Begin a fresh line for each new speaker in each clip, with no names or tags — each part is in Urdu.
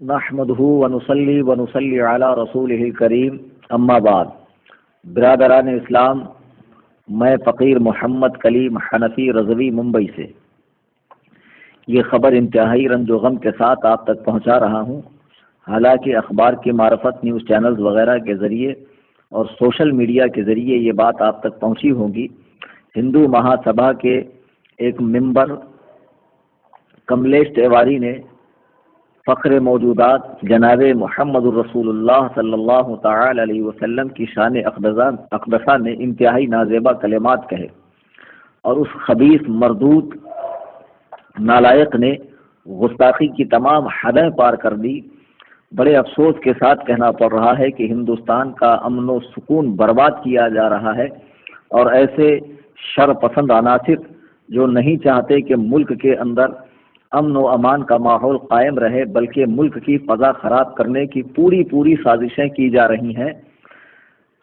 نحمده ونصلي ونصلي على رسوله الکریم اما بعد۔ برادران اسلام، میں فقیر محمد کلیم حنفی رضوی ممبئی سے یہ خبر انتہائی رنج و غم کے ساتھ آپ تک پہنچا رہا ہوں۔ حالانکہ اخبار کی معرفت، نیوز چینلز وغیرہ کے ذریعے اور سوشل میڈیا کے ذریعے یہ بات آپ تک پہنچی ہوگی۔ ہندو مہا سبھا کے ایک ممبر کملیش تیواری نے فخر موجودات جناب محمد الرسول اللہ صلی اللہ تعالی علیہ وسلم کی شان اقدسہ میں انتہائی نازیبا کلمات کہے، اور اس خبیث مردود نالائق نے گستاخی کی تمام حدیں پار کر دی۔ بڑے افسوس کے ساتھ کہنا پڑ رہا ہے کہ ہندوستان کا امن و سکون برباد کیا جا رہا ہے، اور ایسے شر پسند عناصر جو نہیں چاہتے کہ ملک کے اندر امن و امان کا ماحول قائم رہے، بلکہ ملک کی فضا خراب کرنے کی پوری سازشیں کی جا رہی ہیں۔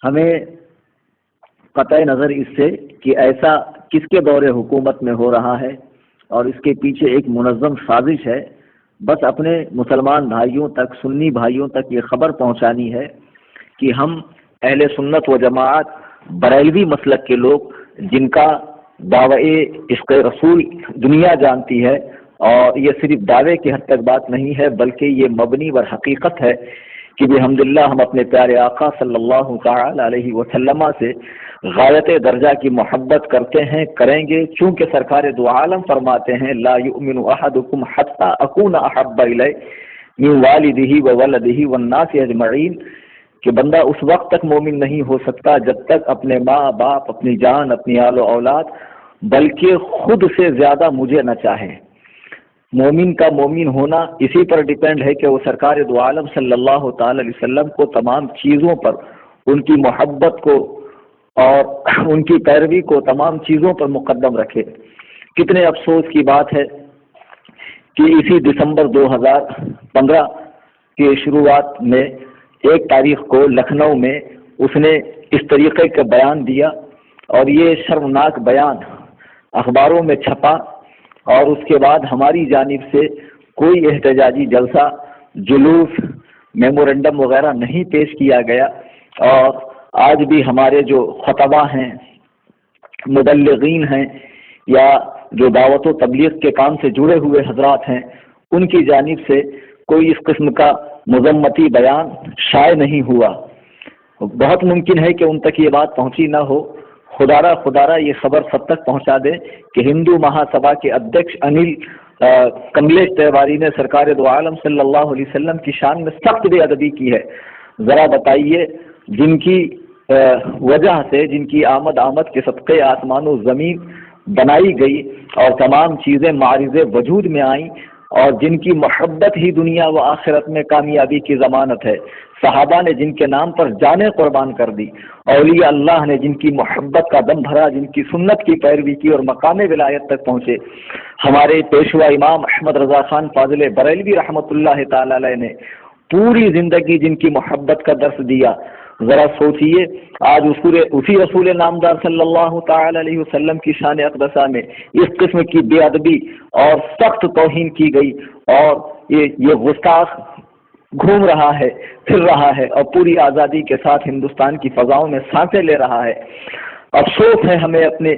ہمیں قطع نظر اس سے کہ ایسا کس کے دور حکومت میں ہو رہا ہے اور اس کے پیچھے ایک منظم سازش ہے، بس اپنے مسلمان بھائیوں تک، سنی بھائیوں تک یہ خبر پہنچانی ہے کہ ہم اہل سنت و جماعت بریلوی مسلک کے لوگ، جن کا دعوی عشق رسول دنیا جانتی ہے، اور یہ صرف دعوے کی حد تک بات نہیں ہے بلکہ یہ مبنی بر حقیقت ہے کہ بحمداللہ ہم اپنے پیارے آقا صلی اللہ تعالی علیہ وسلم سے غایت درجہ کی محبت کرتے ہیں، کریں گے، چونکہ سرکار دو عالم فرماتے ہیں لا یؤمن احدکم حتی اکون احب الیہ من والدہ وولدہ والناس اجمعین، کہ بندہ اس وقت تک مومن نہیں ہو سکتا جب تک اپنے ماں باپ، اپنی جان، اپنی آل و اولاد، بلکہ خود سے زیادہ مجھے نہ چاہے۔ مومن کا مومن ہونا اسی پر ڈیپینڈ ہے کہ وہ سرکار دو عالم صلی اللہ تعالی علیہ وسلم کو تمام چیزوں پر، ان کی محبت کو اور ان کی پیروی کو تمام چیزوں پر مقدم رکھے۔ کتنے افسوس کی بات ہے کہ اسی دسمبر 2015 کی شروعات میں 1 تاریخ کو لکھنؤ میں اس نے اس طریقے کا بیان دیا، اور یہ شرمناک بیان اخباروں میں چھپا، اور اس کے بعد ہماری جانب سے کوئی احتجاجی جلسہ، جلوس، میمورنڈم وغیرہ نہیں پیش کیا گیا۔ اور آج بھی ہمارے جو خطبہ ہیں، مبلغین ہیں، یا جو دعوت و تبلیغ کے کام سے جڑے ہوئے حضرات ہیں، ان کی جانب سے کوئی اس قسم کا مذمتی بیان شائع نہیں ہوا۔ بہت ممکن ہے کہ ان تک یہ بات پہنچی نہ ہو۔ خدا را یہ خبر سب تک پہنچا دے کہ ہندو مہا سبھا کے ادھیکش انل کملیش تیواری نے سرکار دو عالم صلی اللہ علیہ وسلم کی شان میں سخت بے ادبی کی ہے۔ ذرا بتائیے، جن کی وجہ سے، جن کی آمد کے صدقے آسمان و زمین بنائی گئی اور تمام چیزیں معرض وجود میں آئیں، اور جن کی محبت ہی دنیا و آخرت میں کامیابی کی ضمانت ہے، صحابہ نے جن کے نام پر جانیں قربان کر دی، اولیاء اللہ نے جن کی محبت کا دم بھرا، جن کی سنت کی پیروی کی اور مقام ولایت تک پہنچے، ہمارے پیشوا امام احمد رضا خان فاضل بریلوی رحمۃ اللہ تعالی علیہ نے پوری زندگی جن کی محبت کا درس دیا۔ ذرا سوچئے، آج اسی رسول نامدار صلی اللہ تعالی علیہ وسلم کی شان اقدسہ میں اس قسم کی بے ادبی اور سخت توہین کی گئی، اور یہ گستاخ گھوم رہا ہے، پھر رہا ہے، اور پوری آزادی کے ساتھ ہندوستان کی فضاؤں میں سانسیں لے رہا ہے۔ افسوس ہے، ہمیں اپنے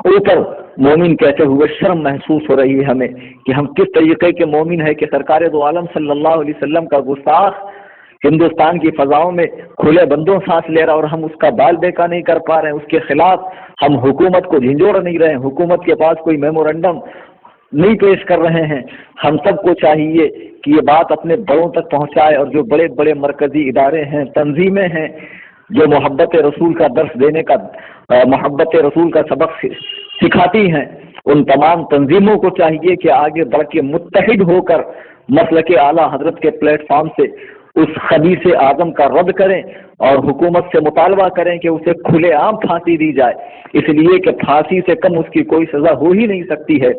اوپر مومن کہتے ہوئے شرم محسوس ہو رہی ہے ہمیں کہ ہم کس طریقے کے مومن ہیں کہ سرکار دو عالم صلی اللہ علیہ وسلم کا گستاخ ہندوستان کی فضاؤں میں کھلے بندوں سانس لے رہا، اور ہم اس کا بال بیکا نہیں کر پا رہے ہیں، اس کے خلاف ہم حکومت کو جھنجھوڑ نہیں رہے ہیں، حکومت کے پاس کوئی میمورنڈم نہیں پیش کر رہے ہیں۔ ہم سب کو چاہیے کہ یہ بات اپنے بڑوں تک پہنچائے، اور جو بڑے بڑے مرکزی ادارے ہیں، تنظیمیں ہیں جو محبت رسول کا درس دینے کا، محبت رسول کا سبق سکھاتی ہیں، ان تمام تنظیموں کو چاہیے کہ آگے بڑھ کے متحد ہو کر مسلک اعلیٰ حضرت کے پلیٹ فارم سے اس خبیث اعظم کا رد کریں، اور حکومت سے مطالبہ کریں کہ اسے کھلے عام پھانسی دی جائے، اس لیے کہ پھانسی سے کم اس کی کوئی سزا ہو ہی نہیں سکتی ہے۔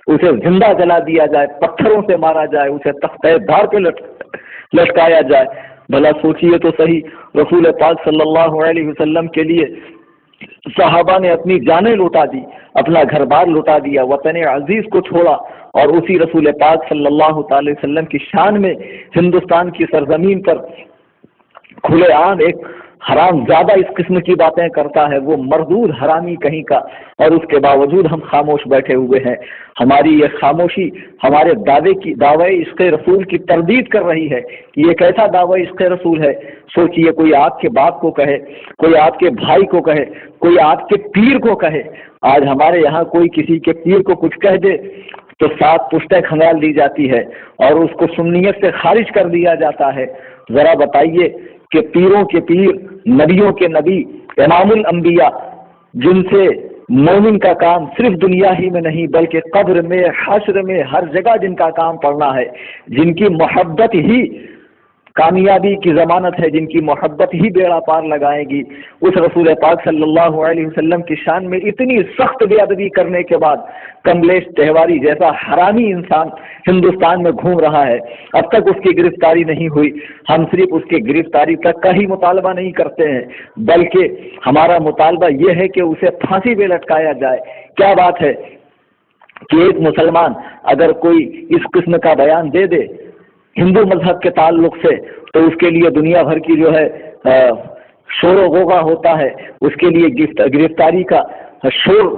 اسے زندہ جلا دیا جائے، پتھروں سے مارا جائے، اسے تختہ دار پہ لٹکایا جائے۔ بھلا سوچئے تو صحیح، رسول پاک صلی اللہ علیہ وسلم کے لیے صحابہ نے اپنی جانیں لوٹا دی، اپنا گھر بار لوٹا دیا، وطن عزیز کو چھوڑا، اور اسی رسول پاک صلی اللہ تعالی وسلم کی شان میں ہندوستان کی سرزمین پر کھلے عام ایک حرام زیادہ اس قسم کی باتیں کرتا ہے، وہ مردود حرامی کہیں کا، اور اس کے باوجود ہم خاموش بیٹھے ہوئے ہیں۔ ہماری یہ خاموشی ہمارے دعوے عشق رسول کی تردید کر رہی ہے کہ یہ کیسا دعوی عشق رسول ہے۔ سوچئے، کوئی آپ کے باپ کو کہے، کوئی آپ کے بھائی کو کہے، کوئی آپ کے پیر کو کہے۔ آج ہمارے یہاں کوئی کسی کے پیر کو کچھ کہہ دے تو 7 پشتیں کھنگال دی جاتی ہے اور اس کو سنیت سے خارج کر دیا جاتا ہے۔ ذرا بتائیے کہ پیروں کے پیر، نبیوں کے نبی، امام الانبیاء، جن سے مومن کا کام صرف دنیا ہی میں نہیں بلکہ قبر میں، حشر میں، ہر جگہ جن کا کام پڑنا ہے، جن کی محبت ہی کامیابی کی ضمانت ہے، جن کی محبت ہی بیڑا پار لگائے گی، اس رسول پاک صلی اللہ علیہ وسلم کی شان میں اتنی سخت بے ادبی کرنے کے بعد کملیش تہواری جیسا حرامی انسان ہندوستان میں گھوم رہا ہے، اب تک اس کی گرفتاری نہیں ہوئی۔ ہم صرف اس کی گرفتاری تک کا ہی مطالبہ نہیں کرتے ہیں، بلکہ ہمارا مطالبہ یہ ہے کہ اسے پھانسی پہ لٹکایا جائے۔ کیا بات ہے کہ ایک مسلمان اگر کوئی اس قسم کا بیان دے دے ہندو مذہب کے تعلق سے تو اس کے لیے دنیا بھر کی جو ہے شور و غوغا ہوتا ہے، اس کے لیے گرفتاری کا شور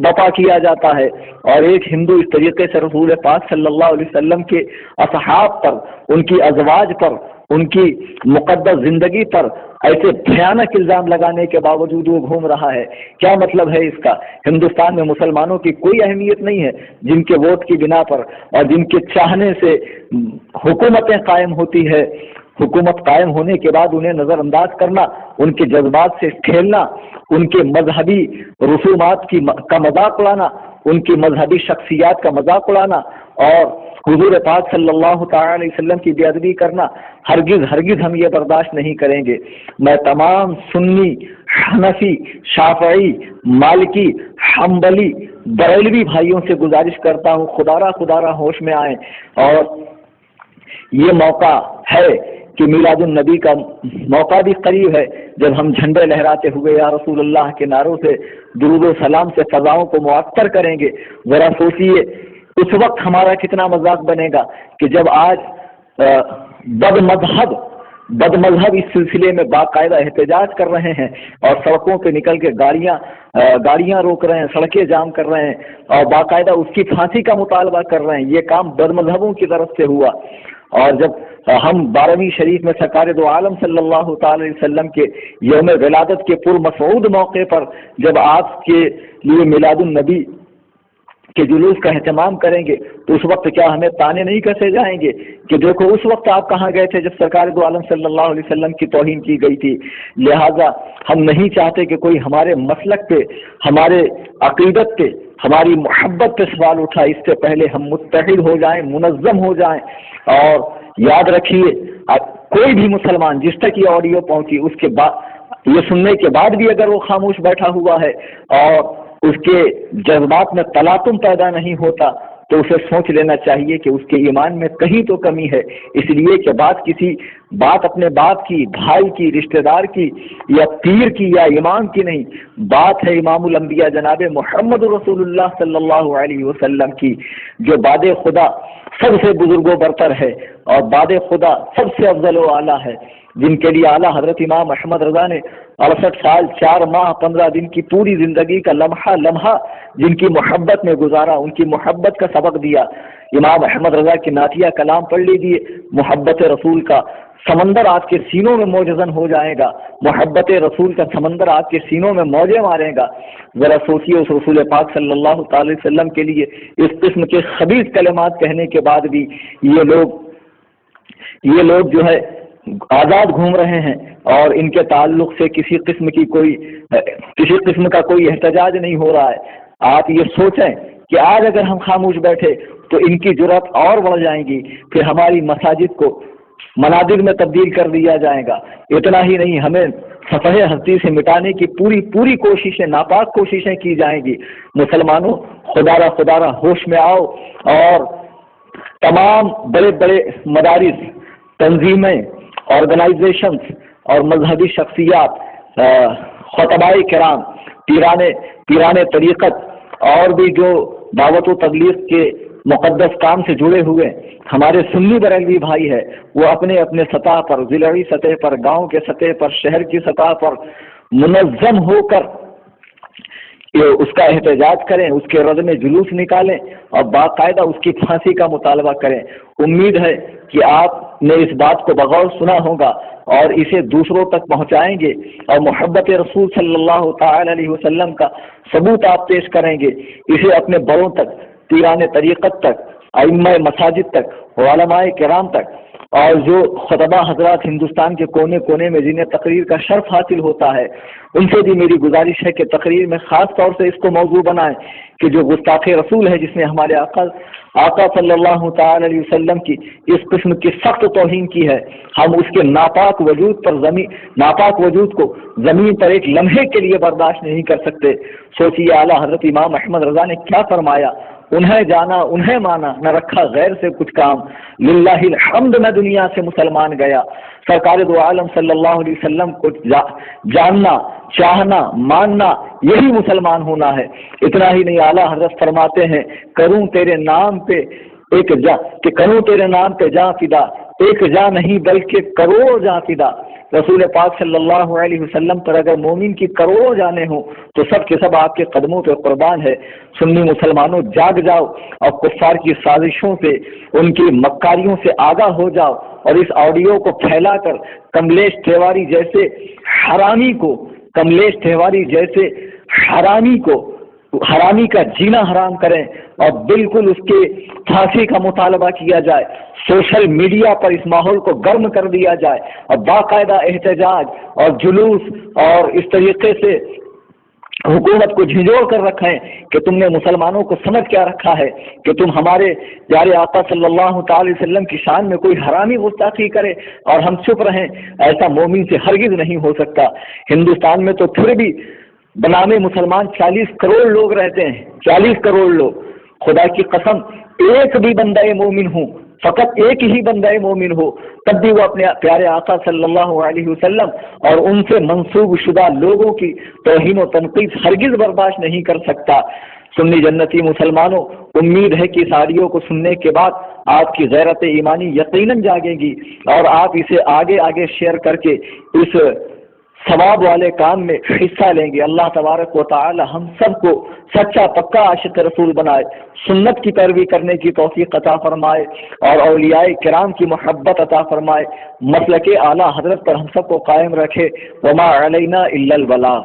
بپا کیا جاتا ہے، اور ایک ہندو اس طریقے سے رسول پاک صلی اللہ علیہ وسلم کے اصحاب پر، ان کی ازواج پر، ان کی مقدس زندگی پر ایسے بھیانک الزام لگانے کے باوجود وہ گھوم رہا ہے۔ کیا مطلب ہے اس کا؟ ہندوستان میں مسلمانوں کی کوئی اہمیت نہیں ہے، جن کے ووٹ کی بنا پر اور جن کے چاہنے سے حکومتیں قائم ہوتی ہے، حکومت قائم ہونے کے بعد انہیں نظر انداز کرنا، ان کے جذبات سے کھیلنا، ان کے مذہبی رسومات کا مذاق اڑانا، ان کی مذہبی شخصیات کا مذاق اڑانا اور حضور پاک صلی اللہ تعالی علیہ وسلم کی بے ادبی کرنا، ہرگز ہم یہ برداشت نہیں کریں گے۔ میں تمام سنی، حنفی، شافعی، مالکی، حنبلی، بریلوی بھائیوں سے گزارش کرتا ہوں، خدا را ہوش میں آئیں، اور یہ موقع ہے کہ میلاد النبی کا موقع بھی قریب ہے، جب ہم جھنڈے لہراتے ہوئے یا رسول اللہ کے نعروں سے، درود و سلام سے فضاؤں کو معطر کریں گے۔ ذرا سوچیے اس وقت ہمارا کتنا مذاق بنے گا کہ جب آج بد مذہب اس سلسلے میں باقاعدہ احتجاج کر رہے ہیں اور سڑکوں پہ نکل کے گاڑیاں روک رہے ہیں، سڑکیں جام کر رہے ہیں اور باقاعدہ اس کی پھانسی کا مطالبہ کر رہے ہیں۔ یہ کام بد مذہبوں کی طرف سے ہوا، اور جب ہم 12ویں شریف میں سرکار دو عالم صلی اللہ تعالی علیہ وسلم کے یوم ولادت کے پرمسعود موقع پر جب آپ کے لیے میلاد النبی کے جلوس کا اہتمام کریں گے تو اس وقت کیا ہمیں تانے نہیں کسے جائیں گے کہ دیکھو اس وقت آپ کہاں گئے تھے جب سرکار دو عالم صلی اللہ علیہ وسلم کی توہین کی گئی تھی؟ لہذا ہم نہیں چاہتے کہ کوئی ہمارے مسلک پہ، ہمارے عقیدت پہ، ہماری محبت پہ سوال اٹھا۔ اس سے پہلے ہم متحد ہو جائیں، منظم ہو جائیں، اور یاد رکھیے کوئی بھی مسلمان جس تک یہ آڈیو پہنچی اس کے بعد، یہ سننے کے بعد بھی اگر وہ خاموش بیٹھا ہوا ہے اور اس کے جذبات میں تلاطم پیدا نہیں ہوتا تو اسے سوچ لینا چاہیے کہ اس کے ایمان میں کہیں تو کمی ہے، اس لیے کہ بات اپنے باپ کی، بھائی کی، رشتہ دار کی یا پیر کی یا امام کی نہیں، بات ہے امام الانبیاء جناب محمد رسول اللہ صلی اللہ علیہ وسلم کی، جو باد خدا سب سے بزرگ و برتر ہے اور باد خدا سب سے افضل و اعلیٰ ہے، جن کے لیے اعلیٰ حضرت امام احمد رضا نے 68 سال 4 ماہ 15 دن کی پوری زندگی کا لمحہ جن کی محبت میں گزارا، ان کی محبت کا سبق دیا۔ امام احمد رضا کی نعتیہ کلام پڑھ لیجیے، محبت رسول کا سمندر آپ کے سینوں میں موجزن ہو جائے گا، محبت رسول کا سمندر آپ کے سینوں میں موجیں مارے گا۔ ذرا سوچیے اس رسول پاک صلی اللہ تعالی وسلم کے لیے اس قسم کے خبیث کلمات کہنے کے بعد بھی یہ لوگ جو ہے آزاد گھوم رہے ہیں اور ان کے تعلق سے کسی قسم کا کوئی احتجاج نہیں ہو رہا ہے۔ آپ یہ سوچیں کہ آج اگر ہم خاموش بیٹھے تو ان کی جرأت اور بڑھ جائیں گی، پھر ہماری مساجد کو منادر میں تبدیل کر دیا جائے گا۔ اتنا ہی نہیں، ہمیں صفحہ ہستی سے مٹانے کی پوری کوششیں، ناپاک کوششیں کی جائیں گی۔ مسلمانوں، خدا را ہوش میں آؤ اور تمام بڑے بڑے مدارس، تنظیمیں، آرگنائزیشنز اور مذہبی شخصیات، خطباء کرام پیران طریقت اور بھی جو دعوت و تبلیغ کے مقدس کام سے جڑے ہوئے ہمارے سنی بریلوی بھائی ہے، وہ اپنے اپنے سطح پر، ضلعی سطح پر، گاؤں کے سطح پر، شہر کی سطح پر منظم ہو کر اس کا احتجاج کریں، اس کے رد میں جلوس نکالیں اور باقاعدہ اس کی پھانسی کا مطالبہ کریں۔ امید ہے کہ آپ نے اس بات کو بغور سنا ہوگا اور اسے دوسروں تک پہنچائیں گے اور محبت رسول صلی اللہ تعالی علیہ وسلم کا ثبوت آپ پیش کریں گے، اسے اپنے بڑوں تک، پیران طریقت تک، ائمہ مساجد تک، علماء کرام تک، اور جو خطبہ حضرات ہندوستان کے کونے کونے میں جنہیں تقریر کا شرف حاصل ہوتا ہے، ان سے بھی میری گزارش ہے کہ تقریر میں خاص طور سے اس کو موضوع بنائیں کہ جو گستاخ رسول ہے، جس نے ہمارے آقا صلی اللہ تعالی علیہ وسلم کی اس قسم کی سخت توہین کی ہے، ہم اس کے ناپاک وجود کو زمین پر ایک لمحے کے لیے برداشت نہیں کر سکتے۔ سوچیے اعلیٰ حضرت امام احمد رضا نے کیا فرمایا، انہیں جانا انہیں مانا، نہ رکھا غیر سے کچھ کام، للہ الحمد میں دنیا سے مسلمان گیا۔ سرکار دو عالم صلی اللہ علیہ وسلم کو جاننا، چاہنا، ماننا، یہی مسلمان ہونا ہے۔ اتنا ہی نہیں، اعلیٰ حضرت فرماتے ہیں کروں تیرے نام پہ جاں فدا، ایک جاں نہیں بلکہ کروڑ جاں فدا۔ رسول پاک صلی اللہ علیہ وسلم پر اگر مومن کی کروڑوں جانیں ہوں تو سب کے سب آپ کے قدموں پہ قربان ہے۔ سنی مسلمانوں جاگ جاؤ اور کفار کی سازشوں سے، ان کی مکاریوں سے آگاہ ہو جاؤ اور اس آڈیو کو پھیلا کر کملیش تیواری جیسے حرامی کا جینا حرام کریں اور بالکل اس کے پھانسی کا مطالبہ کیا جائے۔ سوشل میڈیا پر اس ماحول کو گرم کر دیا جائے اور باقاعدہ احتجاج اور جلوس اور اس طریقے سے حکومت کو جھنجھوڑ کر رکھیں کہ تم نے مسلمانوں کو سمجھ کیا رکھا ہے کہ تم ہمارے پیارے آقا صلی اللہ تعالی وسلم کی شان میں کوئی حرامی گستاخی کرے اور ہم چپ رہیں۔ ایسا مومن سے ہرگز نہیں ہو سکتا۔ ہندوستان میں تو پھر بھی بنام مسلمان 40 کروڑ لوگ رہتے ہیں، 40 کروڑ لوگ۔ خدا کی قسم ایک بھی بندہ مومن ہوں، فقط ایک ہی بندہ مومن ہو، تب بھی وہ اپنے پیارے آقا صلی اللہ علیہ وسلم اور ان سے منسوب شدہ لوگوں کی توہین و تنقید ہرگز برداشت نہیں کر سکتا۔ سنی جنتی مسلمانوں، امید ہے کہ اس آڈیو کو سننے کے بعد آپ کی غیرت ایمانی یقیناً جاگے گی اور آپ اسے آگے شیئر کر کے اس ثواب والے کام میں حصہ لیں گے۔ اللہ تبارک و تعالی ہم سب کو سچا پکا عاشق رسول بنائے، سنت کی پیروی کرنے کی توفیق عطا فرمائے اور اولیاء کرام کی محبت عطا فرمائے، مسلک اعلیٰ حضرت پر ہم سب کو قائم رکھے۔ وما علینا الا البلاغ۔